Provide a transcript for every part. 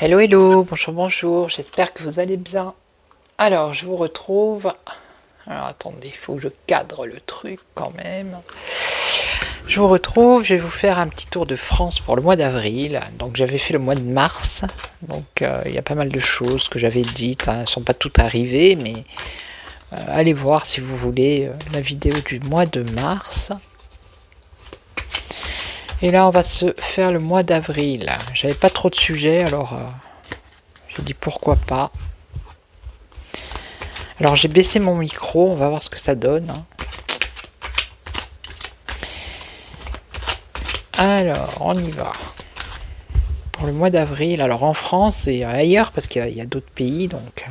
Hello hello, bonjour, j'espère que vous allez bien. Alors je vous retrouve, alors attendez, il faut que je cadre le truc quand même. Je vous retrouve, je vais vous faire un petit tour de France pour le mois d'avril. Donc j'avais fait le mois de mars, donc il y a pas mal de choses que j'avais dites, elles ne sont pas toutes arrivées, mais allez voir si vous voulez la vidéo du mois de mars. Et là, on va se faire le mois d'avril. J'avais pas trop de sujets, alors j'ai dit pourquoi pas. Alors j'ai baissé mon micro, on va voir ce que ça donne. Alors, on y va. Pour le mois d'avril, alors en France et ailleurs, parce qu'il y a d'autres pays, donc...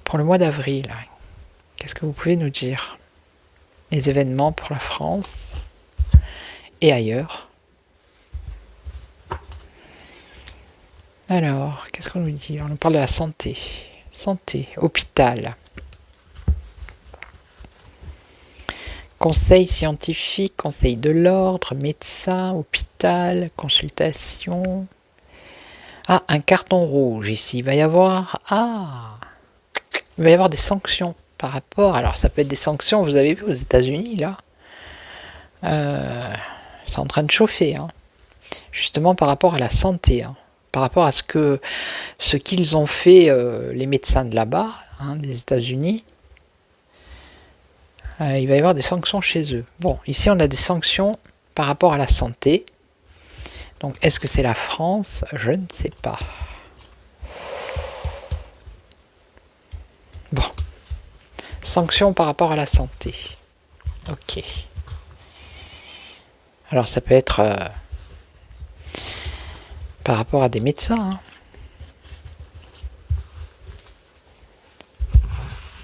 Pour le mois d'avril, qu'est-ce que vous pouvez nous dire? Les événements pour la France et ailleurs. Alors, qu'est-ce qu'on nous dit? On nous parle de la santé. Santé, hôpital. Conseil scientifique, conseil de l'ordre, médecin, hôpital, consultation. Ah, un carton rouge ici. Il va y avoir... Ah, il va y avoir des sanctions par rapport... Alors, ça peut être des sanctions, vous avez vu aux États-Unis, là. C'est en train de chauffer, hein. Justement par rapport à la santé, hein. Par rapport à ce qu'ils ont fait, les médecins de là-bas, hein, des États-Unis. Il va y avoir des sanctions chez eux. Bon, ici on a des sanctions par rapport à la santé. Donc est-ce que c'est la France? Je ne sais pas. Bon. Sanctions par rapport à la santé. Ok. Alors ça peut être par rapport à des médecins. Hein.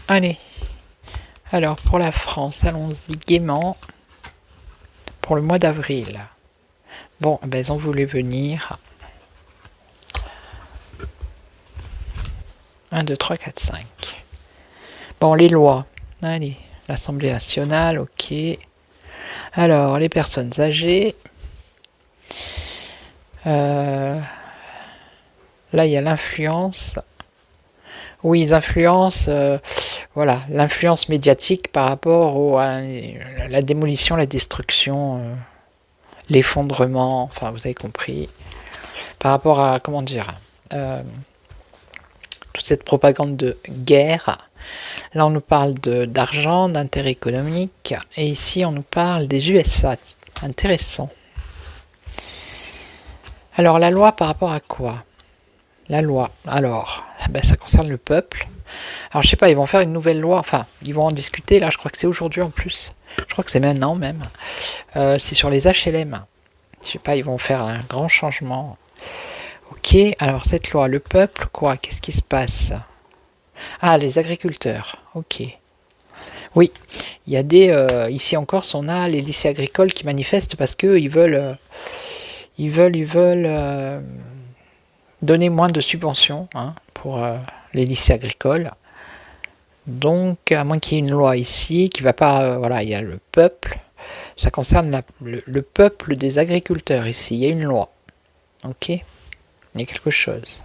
Allez. Alors pour la France, allons-y gaiement. Pour le mois d'avril. Bon, ben, ils ont voulu venir. 1, 2, 3, 4, 5. Bon, les lois. Allez, l'Assemblée nationale, ok. Alors, les personnes âgées. Là, il y a l'influence. Oui, ils influencent, voilà, l'influence médiatique par rapport à la démolition, la destruction, l'effondrement, enfin, vous avez compris. Par rapport à, comment dire, toute cette propagande de guerre. Là, on nous parle d'argent, d'intérêt économique. Et ici, on nous parle des USA. Intéressant. Alors, la loi par rapport à quoi? La loi. Alors, ben, ça concerne le peuple. Alors, je sais pas, ils vont faire une nouvelle loi. Enfin, ils vont en discuter. Là, je crois que c'est aujourd'hui en plus. Je crois que c'est maintenant même. C'est sur les HLM. Je sais pas, ils vont faire un grand changement. Ok, alors cette loi, le peuple, quoi? Qu'est-ce qui se passe? Ah, les agriculteurs. Ok. Oui, il y a des... ici en Corse, on a les lycées agricoles qui manifestent parce qu'ils veulent... ils veulent donner moins de subventions, hein, pour les lycées agricoles. Donc, à moins qu'il y ait une loi ici qui va pas... voilà, il y a le peuple. Ça concerne le peuple des agriculteurs ici. Il y a une loi. Ok? Il y a quelque chose.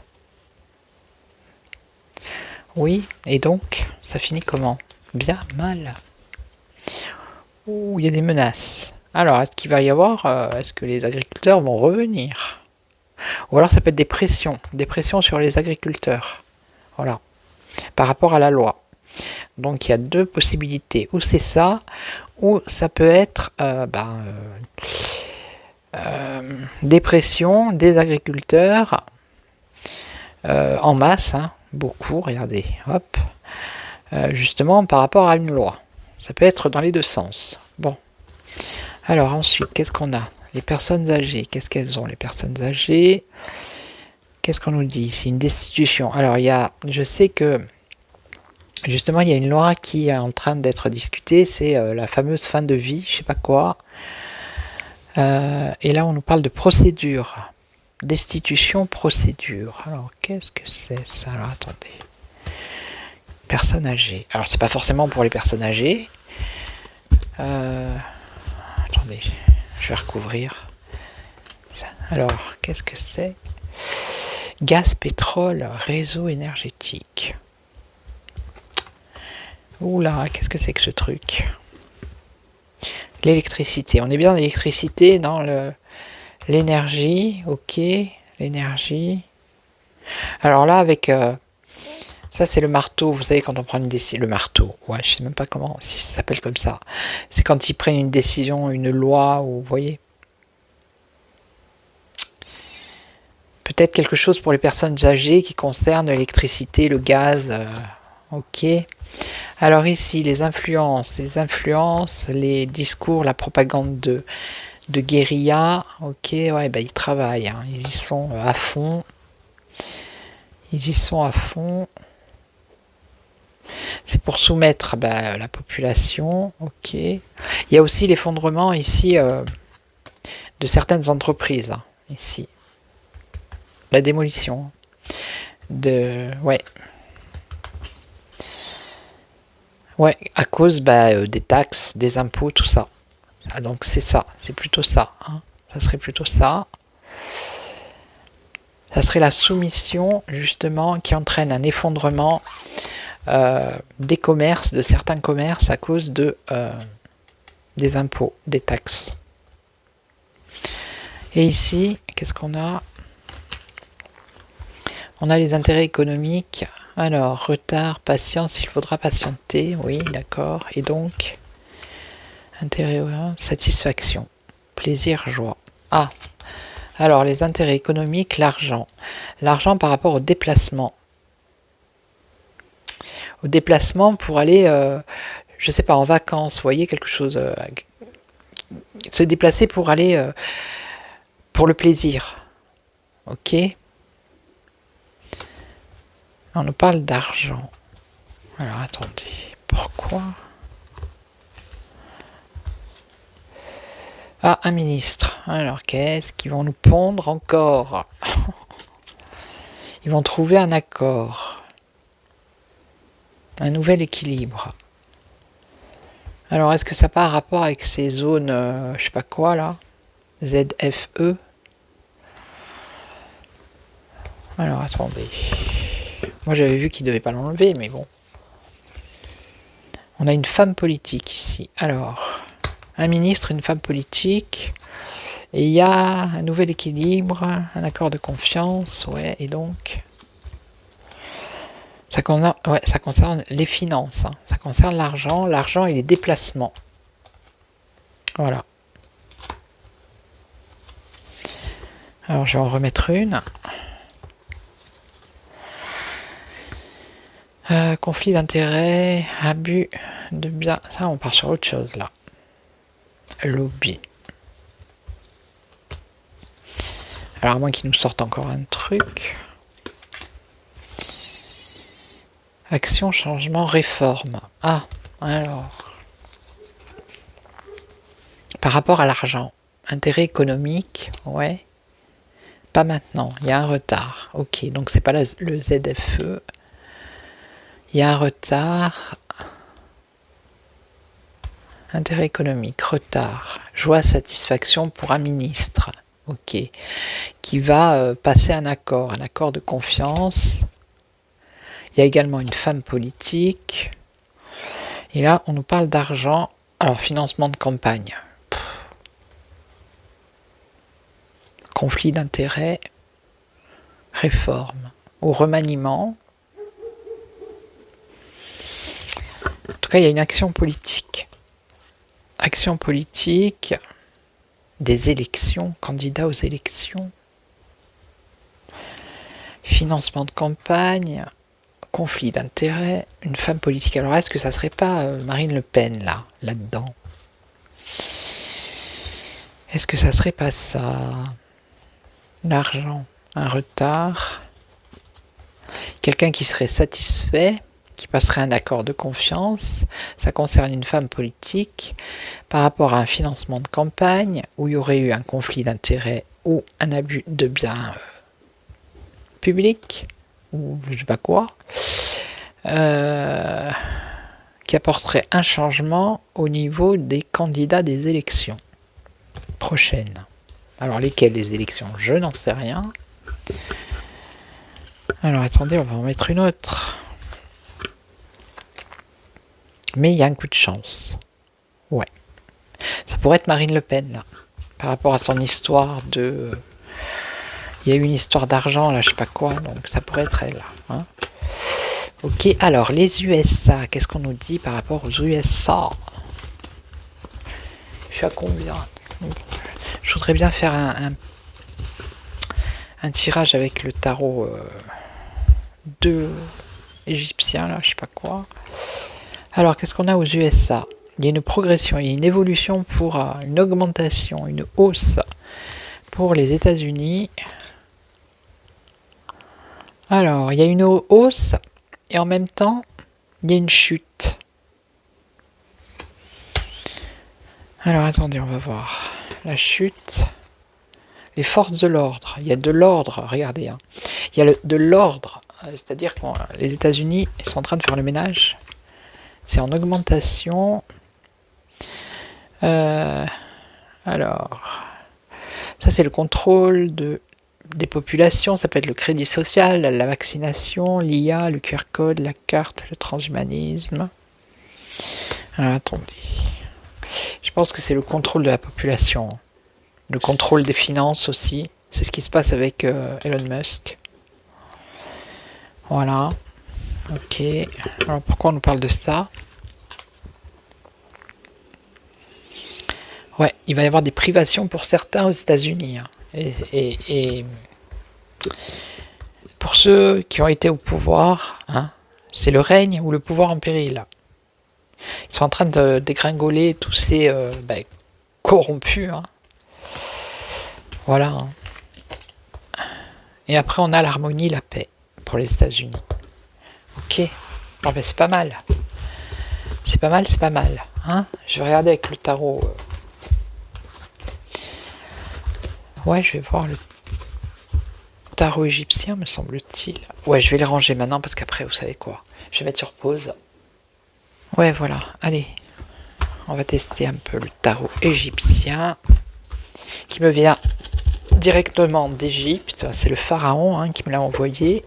Oui, et donc, ça finit comment? Bien, mal. Ouh, il y a des menaces. Alors, est-ce qu'il va y avoir... est-ce que les agriculteurs vont revenir? Ou alors ça peut être des pressions sur les agriculteurs. Voilà. Par rapport à la loi. Donc il y a deux possibilités. Ou c'est ça, ou ça peut être des pressions des agriculteurs en masse, hein, beaucoup, regardez, hop, justement par rapport à une loi. Ça peut être dans les deux sens. Bon. Alors ensuite, qu'est-ce qu'on a? Les personnes âgées, qu'est-ce qu'elles ont les personnes âgées? Qu'est-ce qu'on nous dit? C'est une destitution. Alors je sais que justement il y a une loi qui est en train d'être discutée, c'est la fameuse fin de vie, je sais pas quoi. Et là on nous parle de procédure. Destitution, procédure. Alors qu'est-ce que c'est ça? Alors attendez. Personnes âgées. Alors c'est pas forcément pour les personnes âgées. Attendez, je vais recouvrir. Alors, qu'est-ce que c'est? Gaz, pétrole, réseau énergétique. Oula, qu'est-ce que c'est que ce truc? L'électricité. On est bien dans l'électricité, dans l'énergie. Ok, l'énergie. Alors là, avec... ça, c'est le marteau. Vous savez, quand on prend une décision... Le marteau. Ouais, je sais même pas comment... Si ça s'appelle comme ça. C'est quand ils prennent une décision, une loi, ou... Vous voyez? Peut-être quelque chose pour les personnes âgées qui concerne l'électricité, le gaz. Ok. Alors ici, les influences, les discours, la propagande de guérilla. Ok, ouais, bah ils travaillent. Hein. Ils y sont à fond. Ils y sont à fond. C'est pour soumettre la population. Ok. Il y a aussi l'effondrement ici de certaines entreprises. Hein, ici. La démolition. Ouais. Ouais, à cause des taxes, des impôts, tout ça. Ah, donc c'est ça, c'est plutôt ça. Hein. Ça serait plutôt ça. Ça serait la soumission, justement, qui entraîne un effondrement des commerces, de certains commerces, à cause des impôts, des taxes. Et ici, qu'est-ce qu'on a? On a les intérêts économiques. Alors, retard, patience, il faudra patienter. Oui, d'accord. Et donc, intérêt, satisfaction, plaisir, joie. Ah, alors les intérêts économiques, l'argent. L'argent par rapport au déplacement. Au déplacement pour aller, je sais pas, en vacances, vous voyez, quelque chose. Se déplacer pour aller pour le plaisir. Ok. On nous parle d'argent. Alors attendez, pourquoi? Ah, un ministre. Alors qu'est-ce qu'ils vont nous pondre encore? Ils vont trouver un accord. Un nouvel équilibre. Alors est-ce que ça n'a pas un rapport avec ces zones, je sais pas quoi là? ZFE. Alors attendez. Moi j'avais vu qu'il ne devait pas l'enlever, mais bon. On a une femme politique ici. Alors, un ministre, une femme politique. Et il y a un nouvel équilibre, un accord de confiance. Ouais, et donc... Ça concerne les finances. Hein. Ça concerne l'argent et les déplacements. Voilà. Alors je vais en remettre une. Conflit d'intérêts, abus de biens. Ça, on part sur autre chose là. Lobby. Alors à moins qu'ils nous sortent encore un truc. Action, changement, réforme. Ah, alors. Par rapport à l'argent. Intérêt économique, ouais. Pas maintenant, il y a un retard. Ok, donc c'est pas le ZFE. Il y a un retard. Intérêt économique, retard. Joie, satisfaction pour un ministre. Ok. Qui va passer un accord de confiance. Il y a également une femme politique. Et là, on nous parle d'argent. Alors, financement de campagne. Conflit d'intérêts. Réforme. Ou remaniement. En tout cas, il y a une action politique. Action politique. Des élections. Candidats aux élections. Financement de campagne. conflit d'intérêts, une femme politique. Alors est-ce que ça serait pas Marine Le Pen là-dedans? Est-ce que ça serait pas ça? L'argent, un retard, quelqu'un qui serait satisfait, qui passerait un accord de confiance, ça concerne une femme politique, par rapport à un financement de campagne, où il y aurait eu un conflit d'intérêts ou un abus de biens publics, ou je sais pas quoi, qui apporterait un changement au niveau des candidats des élections prochaines. Alors lesquelles des élections? Je n'en sais rien. Alors attendez, on va en mettre une autre. Mais il y a un coup de chance. Ouais. Ça pourrait être Marine Le Pen, là. Par rapport à son histoire de... Il y a eu une histoire d'argent, là, je sais pas quoi, donc ça pourrait être elle. Hein. Ok, alors, les USA, qu'est-ce qu'on nous dit par rapport aux USA? Je suis à combien? Je voudrais bien faire un tirage avec le tarot de égyptien, là, je sais pas quoi. Alors, qu'est-ce qu'on a aux USA? Il y a une progression, il y a une évolution pour une augmentation, une hausse pour les États-Unis. Alors, il y a une hausse et en même temps, il y a une chute. Alors, attendez, on va voir. La chute, les forces de l'ordre. Il y a de l'ordre, regardez. Hein. Il y a de l'ordre, c'est-à-dire que les États-Unis sont en train de faire le ménage. C'est en augmentation. Alors, ça c'est le contrôle des populations, ça peut être le crédit social, la vaccination, l'IA, le QR code, la carte, le transhumanisme. Alors, attendez. Je pense que c'est le contrôle de la population. Le contrôle des finances aussi. C'est ce qui se passe avec Elon Musk. Voilà. Ok. Alors pourquoi on nous parle de ça? Ouais, il va y avoir des privations pour certains aux États-Unis. Hein. Et pour ceux qui ont été au pouvoir, hein, c'est le règne ou le pouvoir en péril. Ils sont en train de dégringoler tous ces corrompus. Hein. Voilà. Hein. Et après, on a l'harmonie, la paix pour les États-Unis. Ok. Bon, ben, c'est pas mal. C'est pas mal, c'est pas mal. Hein. Je vais regarder avec le tarot. Ouais, je vais voir le tarot égyptien, me semble-t-il. Ouais, je vais les ranger maintenant parce qu'après, vous savez quoi, je vais mettre sur pause. Ouais, voilà. Allez, on va tester un peu le tarot égyptien qui me vient directement d'Égypte. C'est le pharaon hein, qui me l'a envoyé.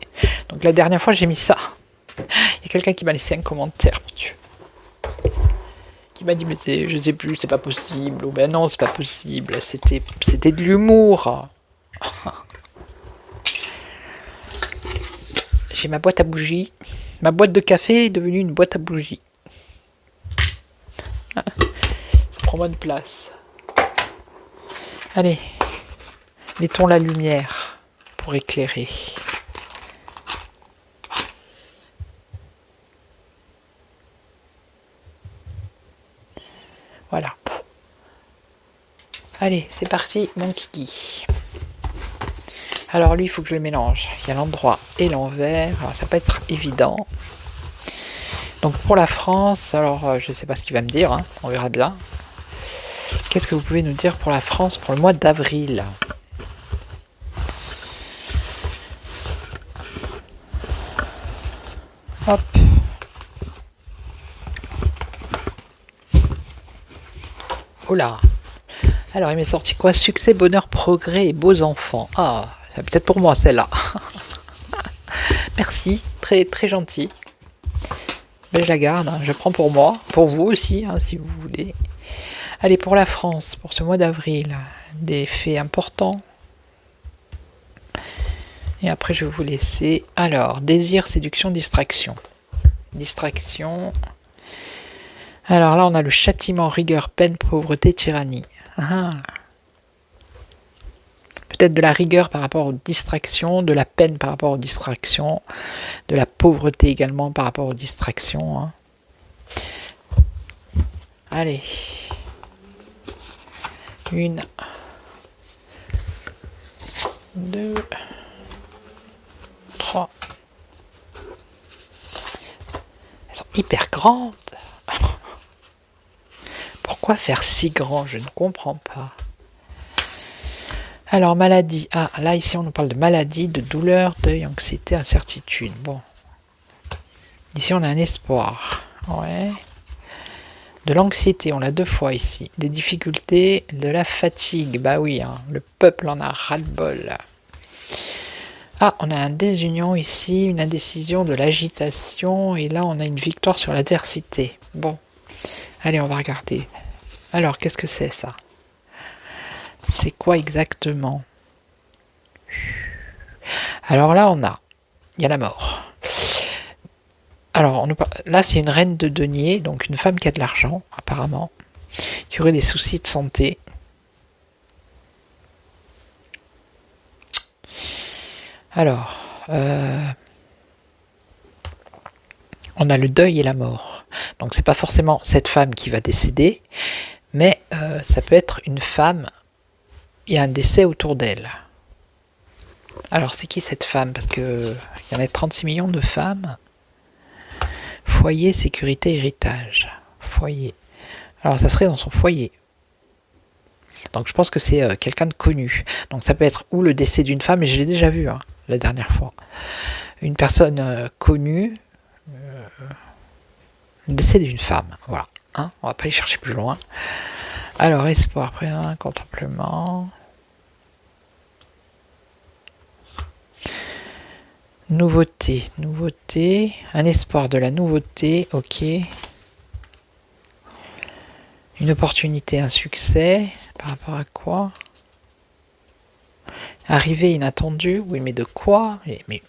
Donc la dernière fois, j'ai mis ça. Il y a quelqu'un qui m'a laissé un commentaire, mon Dieu. Qui m'a dit, mais je sais plus, c'est pas possible. Ou ben non, c'est pas possible. C'était de l'humour. J'ai ma boîte à bougies. Ma boîte de café est devenue une boîte à bougies. Ça prend moins de place. Allez, mettons la lumière pour éclairer. Voilà. Allez, c'est parti, mon kiki. Alors lui, il faut que je le mélange. Il y a l'endroit et l'envers. Alors, ça va pas être évident. Donc pour la France, alors je ne sais pas ce qu'il va me dire. Hein, on verra bien. Qu'est-ce que vous pouvez nous dire pour la France pour le mois d'avril? Hop. Oh là. Alors, il m'est sorti quoi? Succès, bonheur, progrès et beaux enfants. Ah, c'est peut-être pour moi celle-là. Merci, très très gentil. Ben, je la garde, hein. Je prends pour moi, pour vous aussi, hein, si vous voulez. Allez, pour la France, pour ce mois d'avril, des faits importants. Et après, je vais vous laisser. Alors, désir, séduction, distraction. Distraction. Alors là, on a le châtiment, rigueur, peine, pauvreté, tyrannie. Ah. peut-être de la rigueur par rapport aux distractions, de la peine par rapport aux distractions, de la pauvreté également par rapport aux distractions. Hein. Allez. 1, 2, 3. Elles sont hyper grandes. Pourquoi faire si grand? Je ne comprends pas. Alors, maladie. Ah, là, ici, on nous parle de maladie, de douleur, deuil, anxiété, incertitude. Bon. Ici, on a un espoir. Ouais. De l'anxiété, on l'a 2 fois ici. Des difficultés, de la fatigue. Bah oui, hein, le peuple en a ras-le-bol. Ah, on a un désunion ici, une indécision, de l'agitation. Et là, on a une victoire sur l'adversité. Bon. Allez, on va regarder. Alors, qu'est-ce que c'est ça? C'est quoi exactement? Alors là, il y a la mort. Alors, là, c'est une reine de denier, donc une femme qui a de l'argent, apparemment, qui aurait des soucis de santé. Alors, on a le deuil et la mort. Donc, c'est pas forcément cette femme qui va décéder, mais ça peut être une femme, il y a un décès autour d'elle. Alors, c'est qui cette femme? Parce qu'il y en a 36 millions de femmes. Foyer, sécurité, héritage. Foyer. Alors, ça serait dans son foyer. Donc, je pense que c'est quelqu'un de connu. Donc, ça peut être ou le décès d'une femme, et je l'ai déjà vu la dernière fois. Une personne connue, le décès d'une femme. Voilà. Hein, on va pas y chercher plus loin. Alors, espoir, prénom, contemplement. Nouveauté, nouveauté, un espoir de la nouveauté, ok. Une opportunité, un succès, par rapport à quoi? Arrivée inattendue, oui mais de quoi? Mais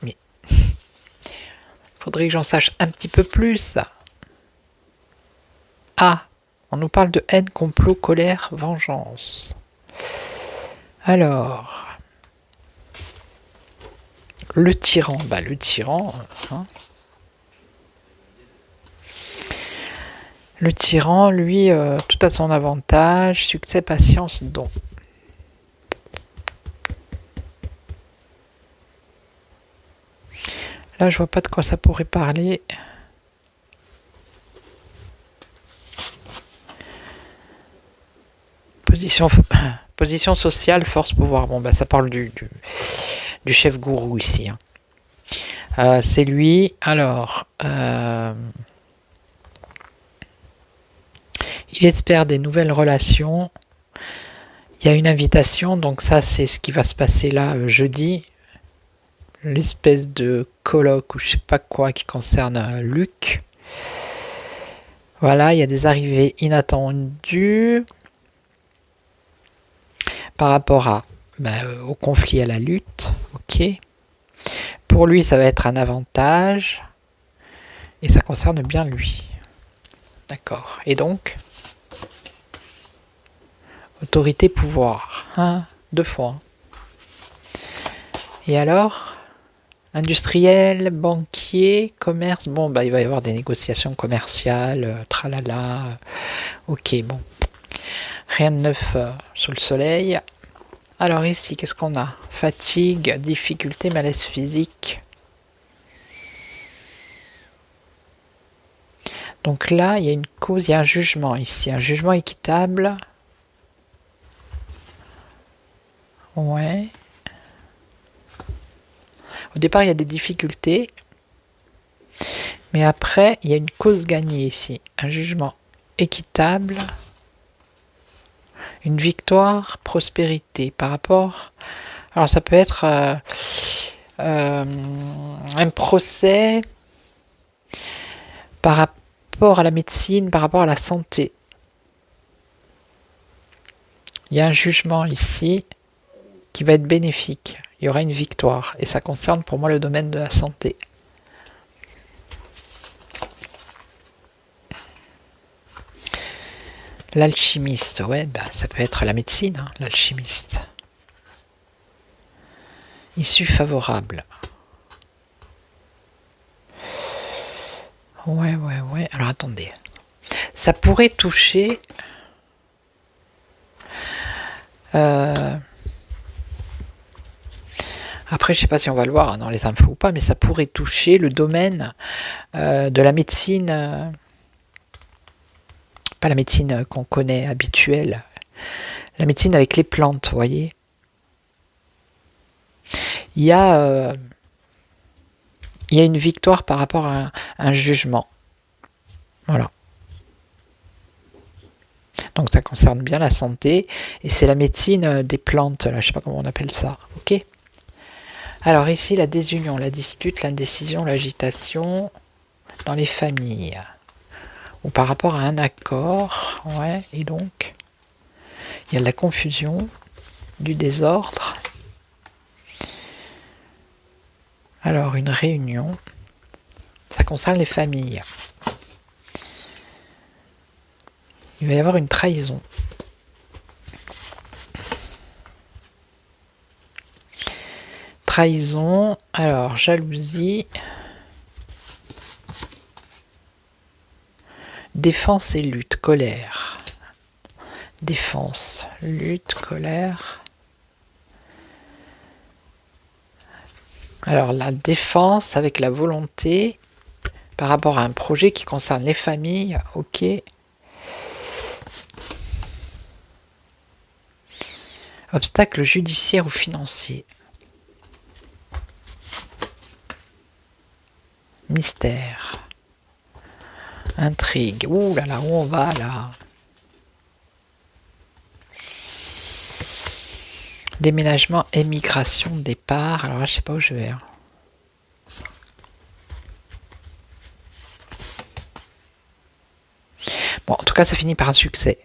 faudrait que j'en sache un petit peu plus. Ah, on nous parle de haine, complot, colère, vengeance. Alors... Le tyran, bah le tyran, hein. Le tyran, lui, tout à son avantage, succès, patience, don. Là, je vois pas de quoi ça pourrait parler. Position sociale, force, pouvoir. Bon, bah ça parle du chef gourou ici. Hein. C'est lui. Alors, il espère des nouvelles relations. Il y a une invitation, donc ça c'est ce qui va se passer là jeudi. L'espèce de colloque ou je sais pas quoi qui concerne Luc. Voilà, il y a des arrivées inattendues par rapport au conflit, à la lutte. Ok. Pour lui, ça va être un avantage et ça concerne bien lui. D'accord. Et donc, autorité, pouvoir. 2 fois. Et alors, industriel, banquier, commerce. Bon, bah, il va y avoir des négociations commerciales, tralala. Ok, bon. Rien de neuf sous le soleil. Alors ici, qu'est-ce qu'on a? Fatigue, difficulté, malaise physique. Donc là, il y a une cause, il y a un jugement ici. Un jugement équitable. Ouais. Au départ, il y a des difficultés. Mais après, il y a une cause gagnée ici. Un jugement équitable. Une victoire, prospérité. Par rapport... Alors, ça peut être un procès par rapport à la médecine, par rapport à la santé. Il y a un jugement ici qui va être bénéfique. Il y aura une victoire. Et ça concerne pour moi le domaine de la santé. L'alchimiste, ouais, bah, ça peut être la médecine, l'alchimiste. Issue favorable. Ouais. Alors attendez. Ça pourrait toucher... Après, je sais pas si on va le voir dans les infos ou pas, mais ça pourrait toucher le domaine de la médecine... pas la médecine qu'on connaît habituelle. La médecine avec les plantes, vous voyez. Il y a une victoire par rapport à un jugement. Voilà. Donc ça concerne bien la santé. Et c'est la médecine des plantes, là, je sais pas comment on appelle ça. Ok. Alors ici, la désunion, la dispute, l'indécision, l'agitation dans les familles. Ou par rapport à un accord. Ouais, et donc, il y a de la confusion, du désordre. Alors, une réunion, ça concerne les familles. Il va y avoir une trahison. Trahison, alors jalousie, défense et lutte, colère. Défense, lutte, colère. Alors la défense avec la volonté par rapport à un projet qui concerne les familles, ok. Obstacle judiciaire ou financier. Mystère. Intrigue. Ouh là là, où on va là? Déménagement, émigration, départ. Alors là, je sais pas où je vais. Bon, en tout cas, ça finit par un succès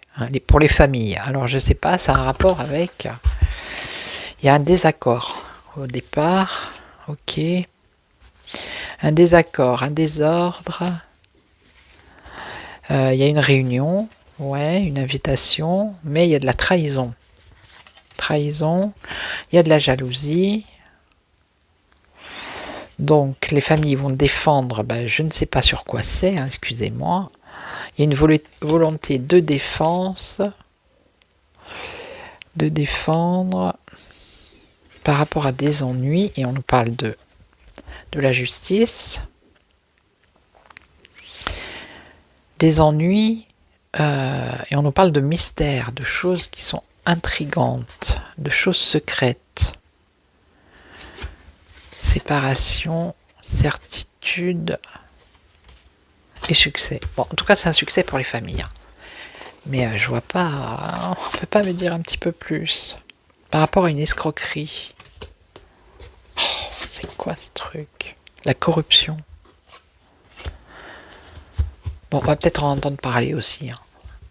pour les familles. Alors, je sais pas, ça a un rapport avec... Il y a un désaccord au départ. Ok. Un désaccord, un désordre. Il y a une réunion. Ouais, une invitation. Mais il y a de la trahison. Trahison. Il y a de la jalousie. Donc, les familles vont défendre, je ne sais pas sur quoi c'est, excusez-moi. Il y a une volonté de défense, de défendre par rapport à des ennuis, et on nous parle de la justice. Des ennuis, et on nous parle de mystères, de choses qui sont intrigantes, de choses secrètes. Séparation, certitude et succès. Bon, en tout cas, c'est un succès pour les familles. Mais je vois pas... On peut pas me dire un petit peu plus par rapport à une escroquerie. Oh, c'est quoi ce truc? La corruption. Bon, on va peut-être en entendre parler aussi.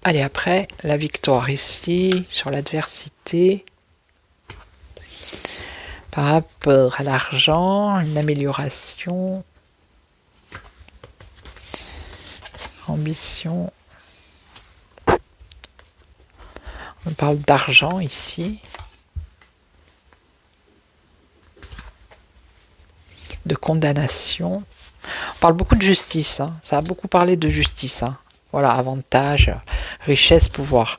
Allez, après, la victoire ici, sur l'adversité. Par rapport à l'argent, une amélioration. Ambition. On parle d'argent ici. De condamnation. On parle beaucoup de justice. Ça a beaucoup parlé de justice. Voilà, avantage, richesse, pouvoir.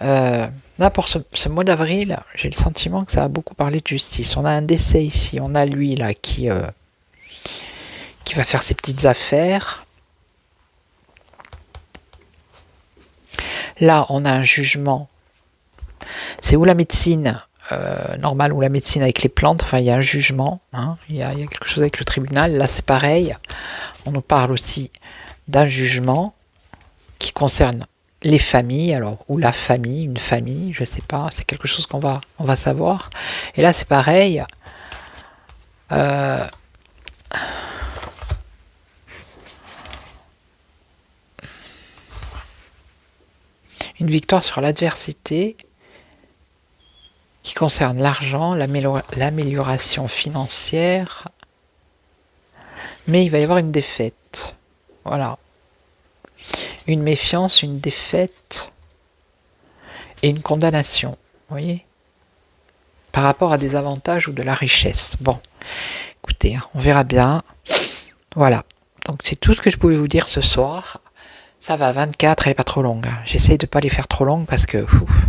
Là, pour ce mois d'avril, j'ai le sentiment que ça a beaucoup parlé de justice. On a un décès ici. On a lui là qui va faire ses petites affaires. Là, on a un jugement. C'est où la médecine normale ou la médecine avec les plantes. Enfin, il y a un jugement. Il y a quelque chose avec le tribunal. Là, c'est pareil. On nous parle aussi d'un jugement qui concerne les familles, alors, ou la famille, une famille, je sais pas, c'est quelque chose qu'on va savoir. Et là, c'est pareil. Une victoire sur l'adversité qui concerne l'argent, l'amélioration financière, mais il va y avoir une défaite. Voilà. Une méfiance, une défaite et une condamnation. Vous voyez? par rapport à des avantages ou de la richesse. Bon, écoutez, hein, on verra bien. Voilà, donc c'est tout ce que je pouvais vous dire ce soir. Ça va, 24, elle est pas trop longue. Hein. J'essaye de pas les faire trop longues parce que... Ouf.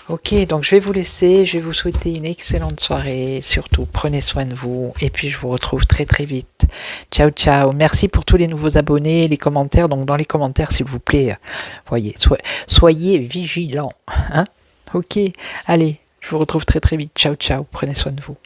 Ok, donc je vais vous laisser, je vais vous souhaiter une excellente soirée, surtout prenez soin de vous, et puis je vous retrouve très très vite. Ciao ciao, merci pour tous les nouveaux abonnés, les commentaires, donc dans les commentaires s'il vous plaît, voyez, soyez vigilants, hein. Ok, allez, je vous retrouve très très vite, ciao ciao, prenez soin de vous.